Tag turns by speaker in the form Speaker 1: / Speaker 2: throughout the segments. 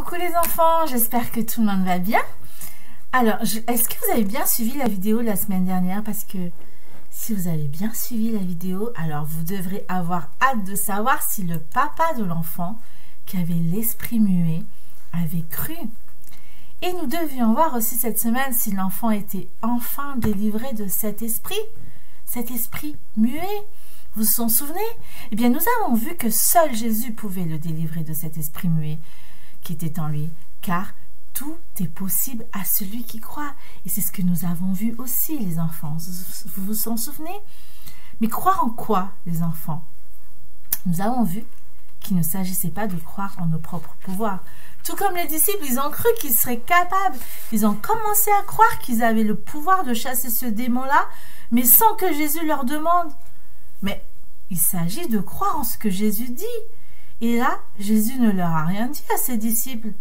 Speaker 1: Coucou les enfants, j'espère que tout le monde va bien. Alors, est-ce que vous avez bien suivi la vidéo la semaine dernière? Parce que si vous avez bien suivi la vidéo, alors vous devrez avoir hâte de savoir si le papa de l'enfant qui avait l'esprit muet avait cru. Et nous devions voir aussi cette semaine si l'enfant était enfin délivré de cet esprit muet. Vous vous en souvenez? Eh bien, nous avons vu que seul Jésus pouvait le délivrer de cet esprit muet qui était en lui, car tout est possible à celui qui croit. Et c'est ce que nous avons vu aussi, les enfants. Vous vous en souvenez? Mais croire en quoi, les enfants? Nous avons vu qu'il ne s'agissait pas de croire en nos propres pouvoirs. Tout comme les disciples, ils ont cru qu'ils seraient capables. Ils ont commencé à croire qu'ils avaient le pouvoir de chasser ce démon-là, mais sans que Jésus leur demande. Mais il s'agit de croire en ce que Jésus dit. Et là, Jésus ne leur a rien dit à ses disciples.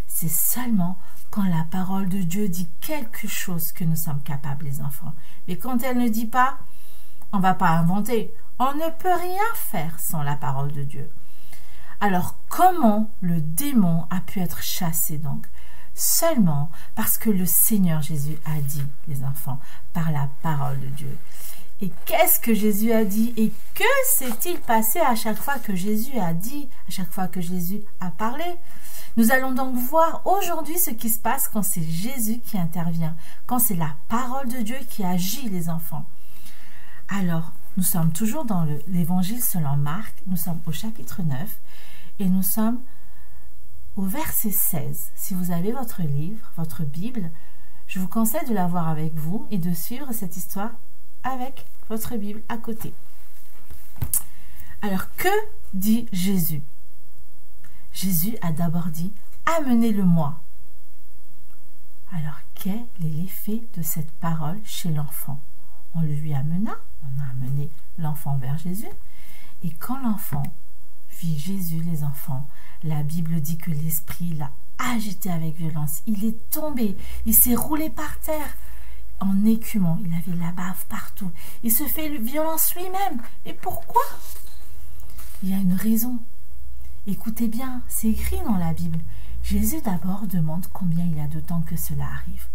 Speaker 1: C'est seulement quand la parole de Dieu dit quelque chose que nous sommes capables, les enfants. Mais quand elle ne dit pas, on ne va pas inventer. On ne peut rien faire sans la parole de Dieu. Alors, comment le démon a pu être chassé donc? Seulement parce que le Seigneur Jésus a dit, les enfants, par la parole de Dieu. Et qu'est-ce que Jésus a dit? Et que s'est-il passé à chaque fois que Jésus a dit, à chaque fois que Jésus a parlé? Nous allons donc voir aujourd'hui ce qui se passe quand c'est Jésus qui intervient, quand c'est la parole de Dieu qui agit, les enfants. Alors, nous sommes toujours dans l'évangile selon Marc, nous sommes au chapitre 9 et nous sommes au verset 16. Si vous avez votre livre, votre Bible, je vous conseille de l'avoir avec vous et de suivre cette histoire avec votre Bible à côté. Alors, que dit Jésus? Jésus a d'abord dit « Amenez-le-moi ». Alors, quel est l'effet de cette parole chez l'enfant? On le lui amena, on a amené l'enfant vers Jésus. Et quand l'enfant vit Jésus, les enfants, la Bible dit que l'esprit l'a agité avec violence. Il est tombé, il s'est roulé par terre. En écumant, il avait la bave partout. Il se fait violence lui-même. Et pourquoi? Il y a une raison. Écoutez bien, c'est écrit dans la Bible. Jésus d'abord demande combien il y a de temps que cela arrive.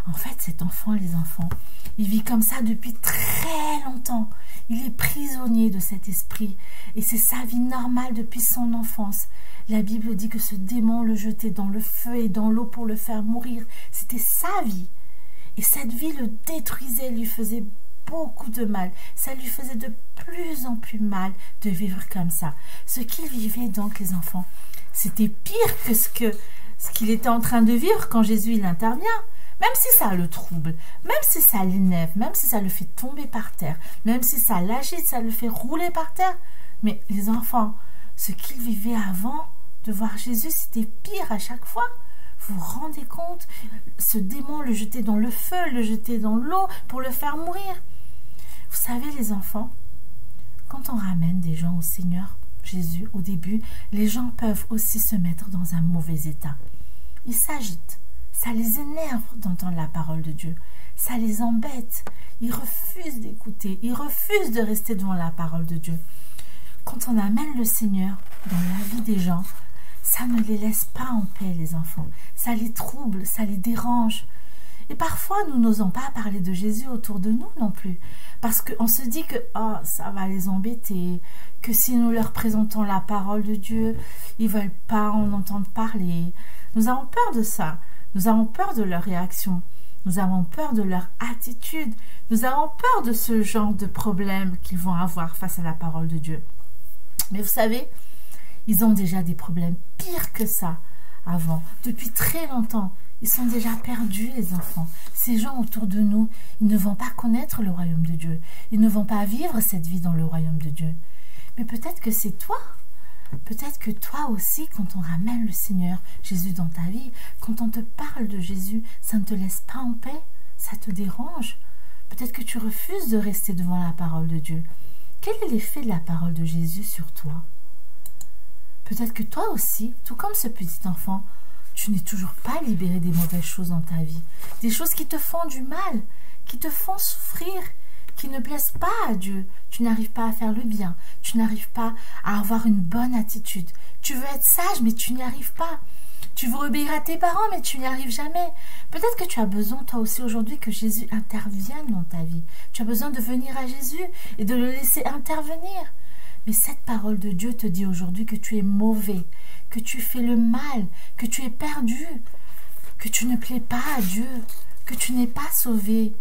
Speaker 1: En fait, cet enfant, les enfants, il vit comme ça depuis très longtemps. Il est prisonnier de cet esprit. Et c'est sa vie normale depuis son enfance. La Bible dit que ce démon le jetait dans le feu et dans l'eau pour le faire mourir. C'était sa vie. Et cette vie le détruisait, lui faisait beaucoup de mal. Ça lui faisait de plus en plus mal de vivre comme ça. Ce qu'il vivait donc, les enfants, c'était pire que ce qu'il était en train de vivre quand Jésus il intervient. Même si ça le trouble, même si ça l'énerve, même si ça le fait tomber par terre, même si ça l'agite, ça le fait rouler par terre. Mais les enfants, ce qu'il vivait avant de voir Jésus, c'était pire à chaque fois. Vous vous rendez compte? Ce démon le jetait dans le feu, le jetait dans l'eau pour le faire mourir. Vous savez, les enfants, quand on ramène des gens au Seigneur Jésus, au début, les gens peuvent aussi se mettre dans un mauvais état. Ils s'agitent. Ça les énerve d'entendre la parole de Dieu. Ça les embête. Ils refusent d'écouter. Ils refusent de rester devant la parole de Dieu. Quand on amène le Seigneur dans la vie des gens, ça ne les laisse pas en paix, les enfants. Ça les trouble, ça les dérange. Et parfois, nous n'osons pas parler de Jésus autour de nous non plus. Parce qu'on se dit que oh, ça va les embêter, que si nous leur présentons la parole de Dieu, ils ne veulent pas en entendre parler. Nous avons peur de ça. Nous avons peur de leur réaction. Nous avons peur de leur attitude. Nous avons peur de ce genre de problème qu'ils vont avoir face à la parole de Dieu. Mais vous savez, ils ont déjà des problèmes pires que ça avant. Depuis très longtemps, ils sont déjà perdus, les enfants. Ces gens autour de nous, ils ne vont pas connaître le royaume de Dieu. Ils ne vont pas vivre cette vie dans le royaume de Dieu. Mais peut-être que c'est toi. Peut-être que toi aussi, quand on ramène le Seigneur Jésus dans ta vie, quand on te parle de Jésus, ça ne te laisse pas en paix. Ça te dérange. Peut-être que tu refuses de rester devant la parole de Dieu. Quel est l'effet de la parole de Jésus sur toi? Peut-être que toi aussi, tout comme ce petit enfant, tu n'es toujours pas libéré des mauvaises choses dans ta vie. Des choses qui te font du mal, qui te font souffrir, qui ne plaisent pas à Dieu. Tu n'arrives pas à faire le bien. Tu n'arrives pas à avoir une bonne attitude. Tu veux être sage, mais tu n'y arrives pas. Tu veux obéir à tes parents, mais tu n'y arrives jamais. Peut-être que tu as besoin, toi aussi, aujourd'hui, que Jésus intervienne dans ta vie. Tu as besoin de venir à Jésus et de le laisser intervenir. Mais cette parole de Dieu te dit aujourd'hui que tu es mauvais, que tu fais le mal, que tu es perdu, que tu ne plais pas à Dieu, que tu n'es pas sauvé,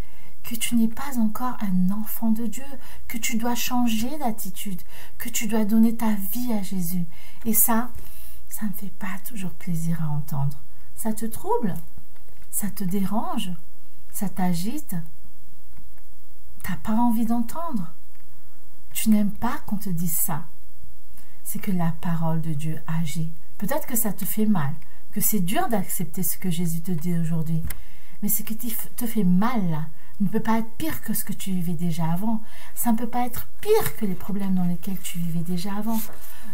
Speaker 1: que tu n'es pas encore un enfant de Dieu, que tu dois changer d'attitude, que tu dois donner ta vie à Jésus. Et ça ne fait pas toujours plaisir à entendre. Ça te trouble, ça te dérange, ça t'agite. T'as pas envie d'entendre. Tu n'aimes pas qu'on te dise ça. C'est que la parole de Dieu agit. Peut-être que ça te fait mal, que c'est dur d'accepter ce que Jésus te dit aujourd'hui. Mais ce qui te fait mal là, ne peut pas être pire que ce que tu vivais déjà avant. Ça ne peut pas être pire que les problèmes dans lesquels tu vivais déjà avant.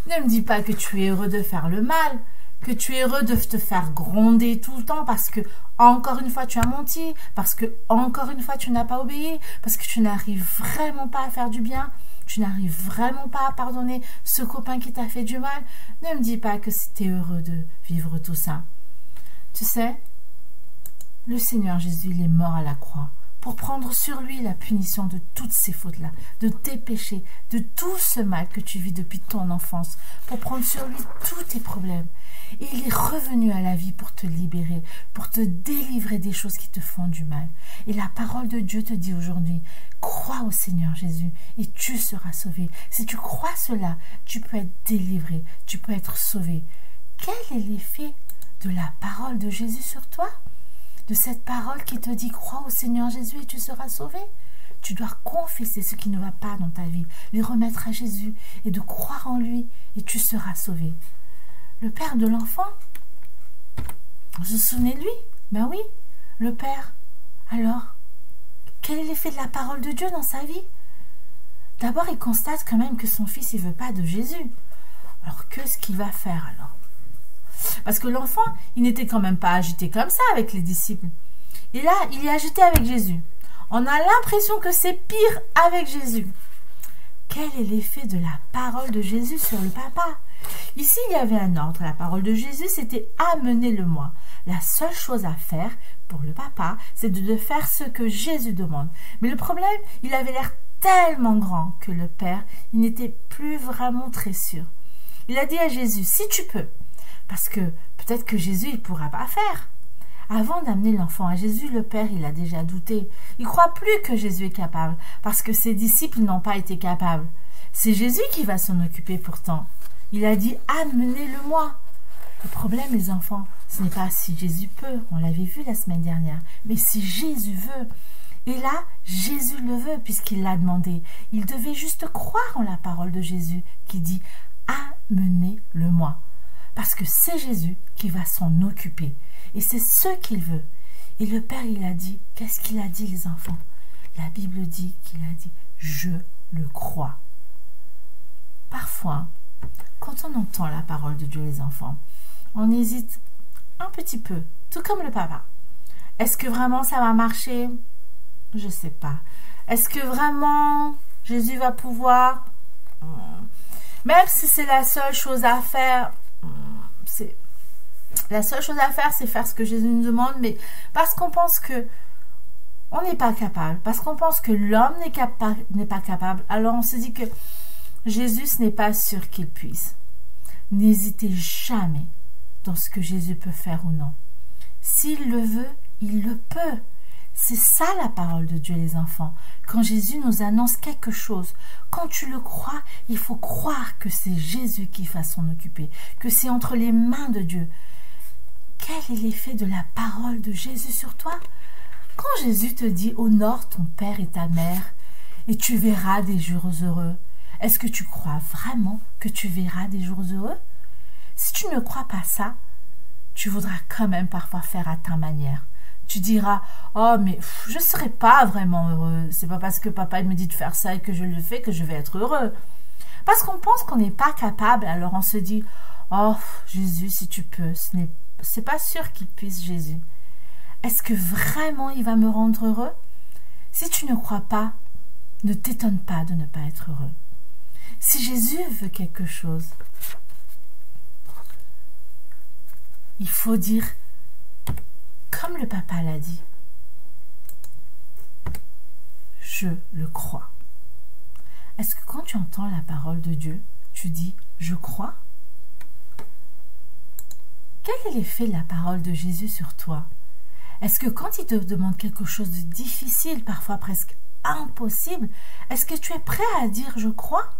Speaker 1: Ne me dis pas que tu es heureux de faire le mal, que tu es heureux de te faire gronder tout le temps parce que, encore une fois, tu as menti, parce que, encore une fois, tu n'as pas obéi, parce que tu n'arrives vraiment pas à faire du bien, tu n'arrives vraiment pas à pardonner ce copain qui t'a fait du mal. Ne me dis pas que tu es heureux de vivre tout ça. Tu sais, le Seigneur Jésus, il est mort à la croix pour prendre sur lui la punition de toutes ces fautes-là, de tes péchés, de tout ce mal que tu vis depuis ton enfance, pour prendre sur lui tous tes problèmes. Et il est revenu à la vie pour te libérer, pour te délivrer des choses qui te font du mal. Et la parole de Dieu te dit aujourd'hui, crois au Seigneur Jésus et tu seras sauvé. Si tu crois cela, tu peux être délivré, tu peux être sauvé. Quel est l'effet de la parole de Jésus sur toi? De cette parole qui te dit crois au Seigneur Jésus et tu seras sauvé. Tu dois confesser ce qui ne va pas dans ta vie, les remettre à Jésus et de croire en lui et tu seras sauvé. Le père de l'enfant, vous vous souvenez de lui? Ben oui, le père. Alors, quel est l'effet de la parole de Dieu dans sa vie? D'abord, il constate quand même que son fils ne veut pas de Jésus. Alors, qu'est-ce qu'il va faire alors? Parce que l'enfant, il n'était quand même pas agité comme ça avec les disciples. Et là, il est agité avec Jésus. On a l'impression que c'est pire avec Jésus. Quel est l'effet de la parole de Jésus sur le papa? Ici, il y avait un ordre. La parole de Jésus, c'était « amenez-le-moi ». La seule chose à faire pour le papa, c'est de faire ce que Jésus demande. Mais le problème, il avait l'air tellement grand que le père, il n'était plus vraiment très sûr. Il a dit à Jésus « si tu peux ». Parce que peut-être que Jésus, il ne pourra pas faire. Avant d'amener l'enfant à Jésus, le père, il a déjà douté. Il ne croit plus que Jésus est capable, parce que ses disciples n'ont pas été capables. C'est Jésus qui va s'en occuper pourtant. Il a dit « amenez-le-moi ». Le problème, les enfants, ce n'est pas si Jésus peut, on l'avait vu la semaine dernière, mais si Jésus veut. Et là, Jésus le veut, puisqu'il l'a demandé. Il devait juste croire en la parole de Jésus, qui dit « amenez-le-moi ». Parce que c'est Jésus qui va s'en occuper. Et c'est ce qu'il veut. Et le Père, il a dit, qu'est-ce qu'il a dit les enfants? La Bible dit qu'il a dit, je le crois. Parfois, quand on entend la parole de Dieu les enfants, on hésite un petit peu, tout comme le papa. Est-ce que vraiment ça va marcher? Je ne sais pas. Est-ce que vraiment Jésus va pouvoir? Même si c'est la seule chose à faire, la seule chose à faire, c'est faire ce que Jésus nous demande, mais parce qu'on pense que on n'est pas capable, parce qu'on pense que l'homme n'est pas capable, alors on se dit que Jésus, ce n'est pas sûr qu'il puisse. N'hésitez jamais dans ce que Jésus peut faire ou non. S'il le veut, il le peut. C'est ça la parole de Dieu, les enfants. Quand Jésus nous annonce quelque chose, quand tu le crois, il faut croire que c'est Jésus qui va s'en occuper, que c'est entre les mains de Dieu. Quel est l'effet de la parole de Jésus sur toi? Quand Jésus te dit « honore ton père et ta mère et tu verras des jours heureux », est-ce que tu crois vraiment que tu verras des jours heureux? Si tu ne crois pas ça, tu voudras quand même parfois faire à ta manière. Tu diras « oh, mais je ne serai pas vraiment heureux. C'est pas parce que papa il me dit de faire ça et que je le fais que je vais être heureux. » Parce qu'on pense qu'on n'est pas capable, alors on se dit « oh, Jésus, si tu peux, c'est pas sûr qu'il puisse, Jésus. Est-ce que vraiment il va me rendre heureux? Si tu ne crois pas, ne t'étonne pas de ne pas être heureux. Si Jésus veut quelque chose, il faut dire comme le papa l'a dit. Je le crois. Est-ce que quand tu entends la parole de Dieu, tu dis « je crois » ? Quel est l'effet de la parole de Jésus sur toi? Est-ce que quand il te demande quelque chose de difficile, parfois presque impossible, est-ce que tu es prêt à dire « je crois » ?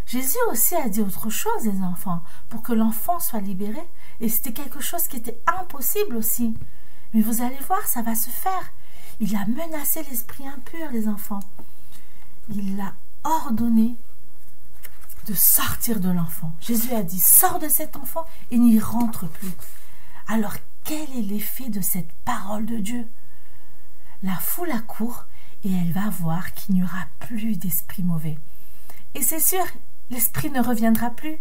Speaker 1: Jésus aussi a dit autre chose, les enfants, pour que l'enfant soit libéré. Et c'était quelque chose qui était impossible aussi. Mais vous allez voir, ça va se faire. Il a menacé l'esprit impur, les enfants. Il l'a ordonné de sortir de l'enfant. Jésus a dit, sors de cet enfant et n'y rentre plus. Alors, quel est l'effet de cette parole de Dieu? La foule accourt et elle va voir qu'il n'y aura plus d'esprit mauvais. Et c'est sûr, l'esprit ne reviendra plus.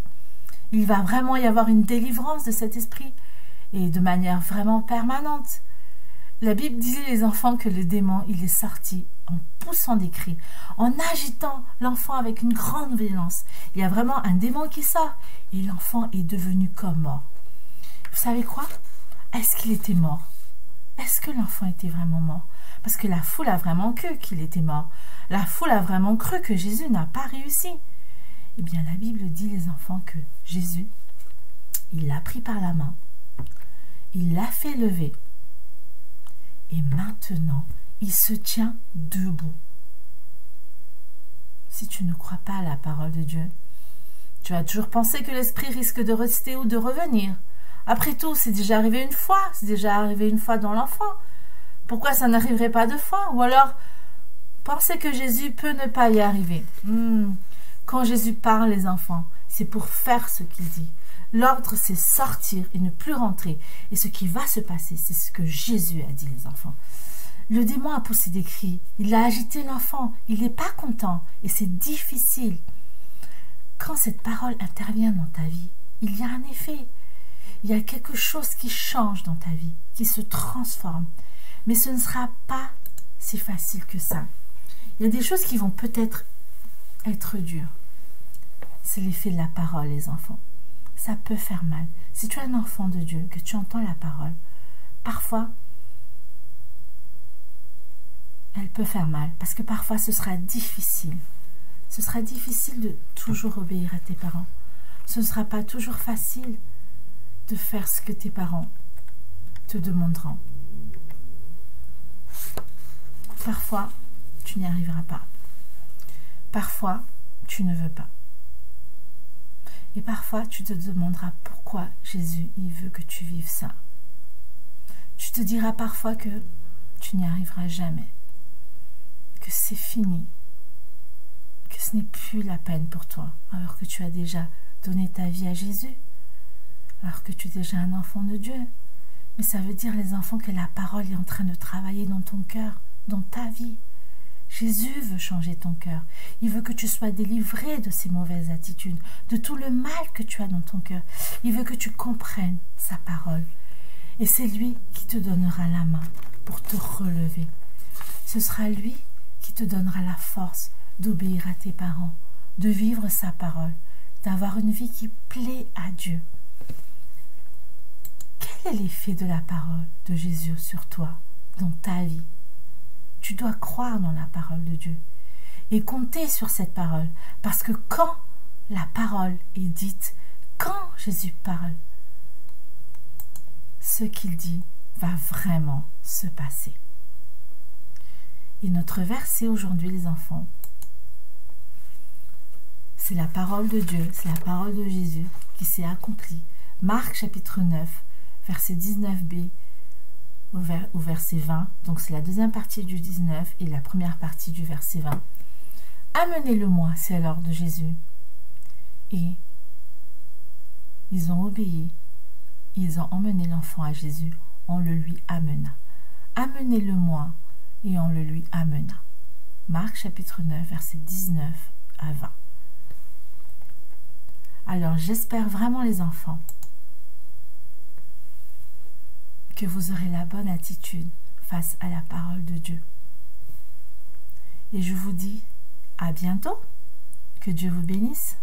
Speaker 1: Il va vraiment y avoir une délivrance de cet esprit et de manière vraiment permanente. La Bible disait, les enfants, que le démon, il est sorti en poussant des cris, en agitant l'enfant avec une grande violence. Il y a vraiment un démon qui sort et l'enfant est devenu comme mort. Vous savez quoi? Est-ce qu'il était mort? Est-ce que l'enfant était vraiment mort? Parce que la foule a vraiment cru qu'il était mort. La foule a vraiment cru que Jésus n'a pas réussi. Eh bien, la Bible dit, les enfants, que Jésus, il l'a pris par la main, il l'a fait lever, et maintenant, il se tient debout. Si tu ne crois pas à la parole de Dieu, tu vas toujours penser que l'esprit risque de rester ou de revenir. Après tout, c'est déjà arrivé une fois, c'est déjà arrivé une fois dans l'enfant. Pourquoi ça n'arriverait pas deux fois? Ou alors, pensez que Jésus peut ne pas y arriver. Quand Jésus parle, les enfants, c'est pour faire ce qu'il dit. L'ordre, c'est sortir et ne plus rentrer. Et ce qui va se passer, c'est ce que Jésus a dit, les enfants. Le démon a poussé des cris. Il a agité l'enfant. Il n'est pas content. Et c'est difficile. Quand cette parole intervient dans ta vie, il y a un effet. Il y a quelque chose qui change dans ta vie, qui se transforme. Mais ce ne sera pas si facile que ça. Il y a des choses qui vont peut-être être dures. C'est l'effet de la parole, les enfants. Ça peut faire mal. Si tu es un enfant de Dieu, que tu entends la parole, parfois, elle peut faire mal. Parce que parfois, ce sera difficile. Ce sera difficile de toujours obéir à tes parents. Ce ne sera pas toujours facile de faire ce que tes parents te demanderont. Parfois, tu n'y arriveras pas. Parfois, tu ne veux pas. Et parfois, tu te demanderas pourquoi Jésus, il veut que tu vives ça. Tu te diras parfois que tu n'y arriveras jamais, que c'est fini, que ce n'est plus la peine pour toi, alors que tu as déjà donné ta vie à Jésus, alors que tu es déjà un enfant de Dieu. Mais ça veut dire, les enfants, que la parole est en train de travailler dans ton cœur, dans ta vie. Jésus veut changer ton cœur. Il veut que tu sois délivré de ces mauvaises attitudes, de tout le mal que tu as dans ton cœur. Il veut que tu comprennes sa parole. Et c'est lui qui te donnera la main pour te relever. Ce sera lui qui te donnera la force d'obéir à tes parents, de vivre sa parole, d'avoir une vie qui plaît à Dieu. Quel est l'effet de la parole de Jésus sur toi, dans ta vie? Tu dois croire dans la parole de Dieu et compter sur cette parole, parce que quand la parole est dite, quand Jésus parle, ce qu'il dit va vraiment se passer. Et notre verset aujourd'hui, les enfants, c'est la parole de Dieu, c'est la parole de Jésus qui s'est accomplie. Marc chapitre 9, verset 19b au verset 20, donc c'est la deuxième partie du 19 et la première partie du verset 20. Amenez-le-moi, c'est l'ordre de Jésus. Et ils ont obéi, ils ont emmené l'enfant à Jésus, on le lui amena. Amenez-le-moi, et on le lui amena. Marc chapitre 9, verset 19 à 20. Alors j'espère vraiment, les enfants, que vous aurez la bonne attitude face à la parole de Dieu. Et je vous dis à bientôt. Que Dieu vous bénisse.